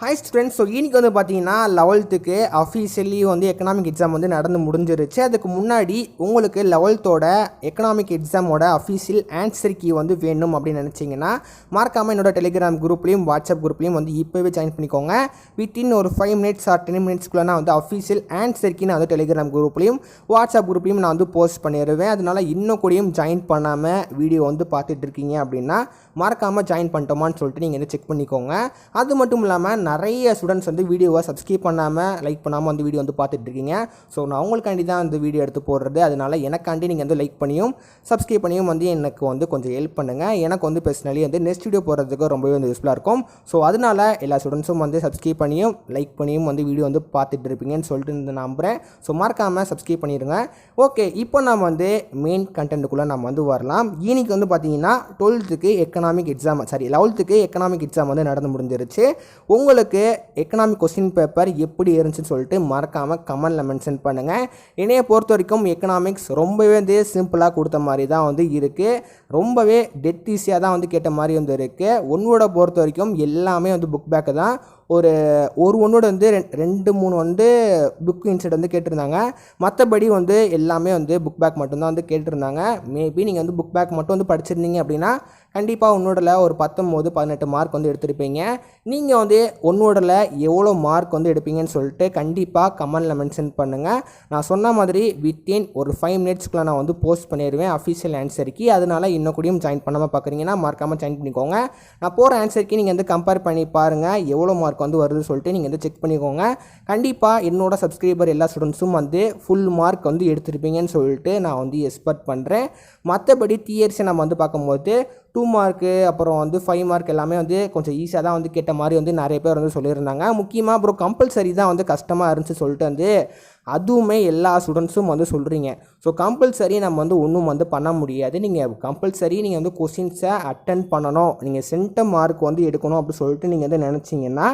Hi students. So இன்னைக்கு வந்து பார்த்தீங்கன்னா 11th அஃபீஷியலி வந்து எக்கனாமிக் எக்ஸாம் வந்து நடந்து முடிஞ்சிருச்சு. அதுக்கு முன்னாடி உங்களுக்கு 11th எக்கனாமிக் எக்ஸாமோட அஃபீஷியல் ஆன்சர் கீ வந்து வேணும் அப்படின்னு நினச்சிங்கன்னா மறக்காமல் என்னோட டெலிகிராம் குரூப்லேயும் வாட்ஸ்அப் குரூப்லேயும் வந்து இப்போவே ஜாயின் பண்ணிக்கோங்க. வித்தின் ஒரு 5 minutes ஆர் 10 minutesக்குள்ளே நான் வந்து அஃபீஷியல் ஆன்சர் கீ நான் வந்து டெலிகிராம் குரூப்லேயும் வாட்ஸ்அப் குரூப்லேயும் நான் வந்து போஸ்ட் பண்ணிடுவேன். அதனால் இன்னும் கூடயும் ஜாயின் பண்ணாமல் வீடியோ வந்து பார்த்துட்டு இருக்கீங்க அப்படின்னா மறக்காமல் ஜாயின் பண்ணிட்டோமான்னு சொல்லிட்டு நீங்கள் வந்து செக் பண்ணிக்கோங்க. அது மட்டும் இல்லாமல் நிறைய ஸ்டூடெண்ட்ஸ் வந்து வீடியோவை சப்ஸ்கிரைப் பண்ணாமல் லைக் பண்ணாமல் வந்து வீடியோ வந்து பார்த்துட்டு இருக்கீங்க. ஸோ நான் உங்களுக்காண்டி தான் அந்த வீடியோ எடுத்து போடுறது. அதனால் எனக்காண்டி நீங்கள் வந்து லைக் பண்ணியும் சப்ஸ்கிரைப் பண்ணியும் வந்து எனக்கு வந்து கொஞ்சம் ஹெல்ப் பண்ணுங்கள். எனக்கு வந்து பர்சனலி வந்து நெக்ஸ்ட் வீடியோ போடுறதுக்கு ரொம்பவே வந்து யூஸ்ஃபுல்லாக இருக்கும். ஸோ அதனால் எல்லா ஸ்டூடெண்ட்ஸும் வந்து சப்ஸ்கிரைப் பண்ணியும் லைக் பண்ணியும் வந்து வீடியோ வந்து பார்த்துட்டு இருப்பீங்கன்னு சொல்லிட்டு நம்புகிறேன். ஸோ மறக்காமல் சப்ஸ்கிரைப் பண்ணிடுங்க. ஓகே, இப்போ நம்ம வந்து மெயின் கண்டென்ட்டுக்குள்ளே நம்ம வந்து வரலாம். இன்னைக்கு வந்து பார்த்தீங்கன்னா 11th economic exam 11th economic exam வந்து நடந்து முடிஞ்சிருச்சு. உங்களுக்கு எக்கனாமிக் கொஸ்டின் பேப்பர் எப்படி இருந்துச்சுன்னு சொல்லிட்டு மறக்காமல் கமெண்டில் மென்ஷன் பண்ணுங்கள். என்னையை பொறுத்த வரைக்கும் எக்கனாமிக்ஸ் ரொம்பவே வந்து சிம்பிளாக கொடுத்த மாதிரி தான் வந்து இருக்குது. ரொம்பவே டெட் ஈஸியாக தான் வந்து கேட்ட மாதிரி வந்து இருக்குது. ஒன்னோட பொறுத்த வரைக்கும் எல்லாமே வந்து புக் பேக்கு தான். ஒரு ஒன்னோட வந்து 2-3 வந்து புக் இன்சைட் வந்து கேட்டிருந்தாங்க. மற்றபடி வந்து எல்லாமே வந்து புக் பேக் மட்டும்தான் வந்து கேட்டிருந்தாங்க. மேபி நீங்கள் வந்து புக் பேக் மட்டும் வந்து படிச்சிருந்தீங்க அப்படின்னா கண்டிப்பாக ஒன்னோடல ஒரு 19-18 மார்க் வந்து எடுத்திருப்பீங்க. நீங்கள் வந்து ஒன்னோடல எவ்வளோ மார்க் வந்து எடுப்பீங்கன்னு சொல்லிட்டு கண்டிப்பாக கமெண்டில் மென்ஷன் பண்ணுங்கள். நான் சொன்ன மாதிரி வித்தின் ஒரு 5 minutesக்குள்ளே நான் வந்து போஸ்ட் பண்ணிடுவேன் அஃபீஷியல் ஆன்சருக்கு. அதனால் இன்னும் கூடயும் ஜாயின் பண்ணாமல் பார்க்குறீங்கன்னா மறக்காமல் ஜாயின் பண்ணிக்கோங்க. நான் போகிற ஆன்சருக்கு நீங்கள் வந்து கம்பேர் பண்ணி பாருங்கள் எவ்வளோ மார்க் வந்து வருதுன்னு சொல்லிட்டு நீங்கள் வந்து செக் பண்ணிக்கோங்க. கண்டிப்பாக என்னோட சப்ஸ்கிரைபர் எல்லா ஸ்டூடெண்ட்ஸும் வந்து ஃபுல் மார்க் வந்து எடுத்திருப்பீங்கன்னு சொல்லிட்டு நான் வந்து எக்ஸ்பெக்ட் பண்ணுறேன். மற்றபடி தியரிஸை நம்ம வந்து பார்க்கும்போது 2 மார்க்கு அப்புறம் வந்து 5 மார்க் எல்லாமே வந்து கொஞ்சம் ஈஸியாக தான் வந்து கேட்ட மாதிரி வந்து நிறைய பேர் வந்து சொல்லியிருந்தாங்க. முக்கியமாக அப்புறம் கம்பல்சரி தான் வந்து கஷ்டமாக இருந்துச்சு சொல்லிட்டு வந்து அதுவுமே எல்லா ஸ்டூடெண்ட்ஸும் வந்து சொல்கிறீங்க. ஸோ கம்பல்சரி நம்ம வந்து ஒன்றும் வந்து பண்ண முடியாது. நீங்கள் கம்பல்சரி நீங்கள் வந்து கொஸ்டின்ஸை அட்டன் பண்ணணும், நீங்கள் சென்டம் மார்க் வந்து எடுக்கணும் அப்படின்னு சொல்லிட்டு நீங்கள் வந்து நினச்சிங்கன்னா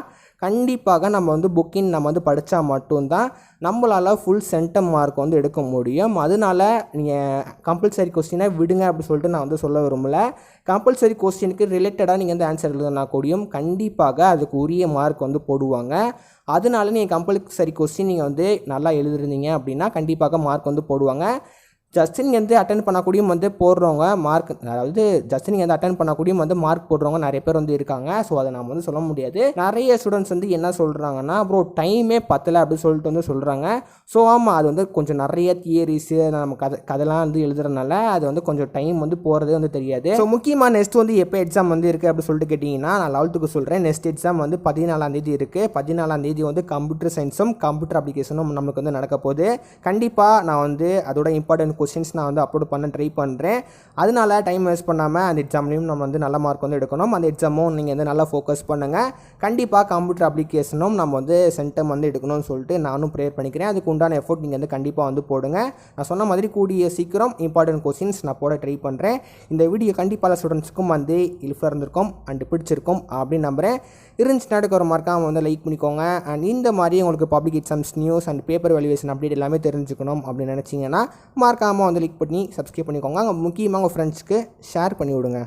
கண்டிப்பாக நம்ம வந்து புக்கின் நம்ம வந்து படித்தா மட்டும்தான் நம்மளால் ஃபுல் சென்டம் மார்க் வந்து எடுக்க முடியும். அதனால நீங்கள் கம்பல்சரி கொஸ்டினை விடுங்க அப்படின்னு சொல்லிட்டு நான் வந்து சொல்ல விரும்பலை. கம்பல்சரி கொஸ்டினுக்கு ரிலேட்டடாக நீங்கள் வந்து ஆன்சர் எழுதுனா கூடியும் கண்டிப்பாக அதுக்கு உரிய மார்க் வந்து போடுவாங்க. அதனால நீங்கள் கம்பல்சரி கொஸ்டின் நீங்கள் வந்து நல்லா எழுதிருந்தீங்க அப்படின்னா கண்டிப்பாக மார்க் வந்து போடுவாங்க. ஜஸ்ட் நீங்கள் வந்து அட்டன் பண்ணக்கூடியும் வந்து போடுறவங்க மார்க், அதாவது ஜஸ்ட் நீங்கள் வந்து அட்டன் பண்ணக்கூடியும் வந்து மார்க் போடுறவங்க நிறைய பேர் வந்து இருக்காங்க. ஸோ அதை நம்ம வந்து சொல்ல முடியாது. நிறைய ஸ்டூடெண்ட்ஸ் வந்து என்ன சொல்கிறாங்கன்னா அப்புறம் டைமே பத்தலை அப்படின்னு சொல்லிட்டு வந்து சொல்கிறாங்க. ஸோ ஆமாம், அது வந்து கொஞ்சம் நிறைய தியரிஸு நம்ம கதைலாம் வந்து எழுதுறதுனால அது வந்து கொஞ்சம் டைம் வந்து போகிறதே வந்து தெரியாது. ஸோ முக்கியமாக நெக்ஸ்ட் வந்து எப்போ எக்ஸாம் வந்து இருக்குது அப்படின்னு சொல்லிட்டு கேட்டிங்கன்னா நான் 11th சொல்கிறேன். நெக்ஸ்ட் எக்ஸாம் வந்து 14ஆம் தேதி இருக்குது. 14ஆம் தேதி வந்து கம்ப்யூட்டர் சயின்ஸும் கம்ப்யூட்டர் அப்ளிகேஷனும் நமக்கு வந்து நடக்க போகுது. கண்டிப்பாக நான் வந்து அதோட இம்பார்ட்டன்ட் கொஸ்டின்ஸ் நான் வந்து அப்லோட் பண்ண ட்ரை பண்ணுறேன். அதனால டைம் வேஸ்ட் பண்ணாமல் அந்த எக்ஸாம்லேயும் நம்ம வந்து நல்ல மார்க் வந்து எடுக்கணும். அந்த எக்ஸாமும் நீங்கள் வந்து நல்லா ஃபோக்கஸ் பண்ணுங்கள். கண்டிப்பாக கம்ப்யூட்டர் அப்ளிகேஷனும் நம்ம வந்து சென்டம் வந்து எடுக்கணும்னு சொல்லிட்டு நானும் ப்ரேயர் பண்ணிக்கிறேன். அதுக்கு உண்டான எஃபோர்ட் நீங்கள் வந்து கண்டிப்பாக வந்து போடுங்க. நான் சொன்ன மாதிரி கூடிய சீக்கிரம் இம்பார்ட்டன்ட் கொஸ்டின்ஸ் நான் போட ட்ரை பண்ணுறேன். இந்த வீடியோ கண்டிப்பாக ஸ்டூடெண்ட்ஸுக்கும் வந்து ஹெல்ப்ஃபுல்லாக இருந்திருக்கும் அண்ட் பிடிச்சிருக்கும் அப்படின்னு நம்புகிறேன். இருந்துச்சுன்னா ஒரு மார்க்காக வந்து லைக் பண்ணிக்கோங்க. அண்ட் இந்த மாதிரி உங்களுக்கு public exams news and paper valuation update எல்லாமே தெரிஞ்சுக்கணும் அப்படின்னு நினச்சிங்கன்னா மறக்காமல் வந்து லைக் பண்ணி சப்ஸ்கிரைப் பண்ணிக்கோங்க. முக்கியமாக உங்கள் ஃப்ரெண்ட்ஸ்க்கு ஷேர் பண்ணி விடுங்க.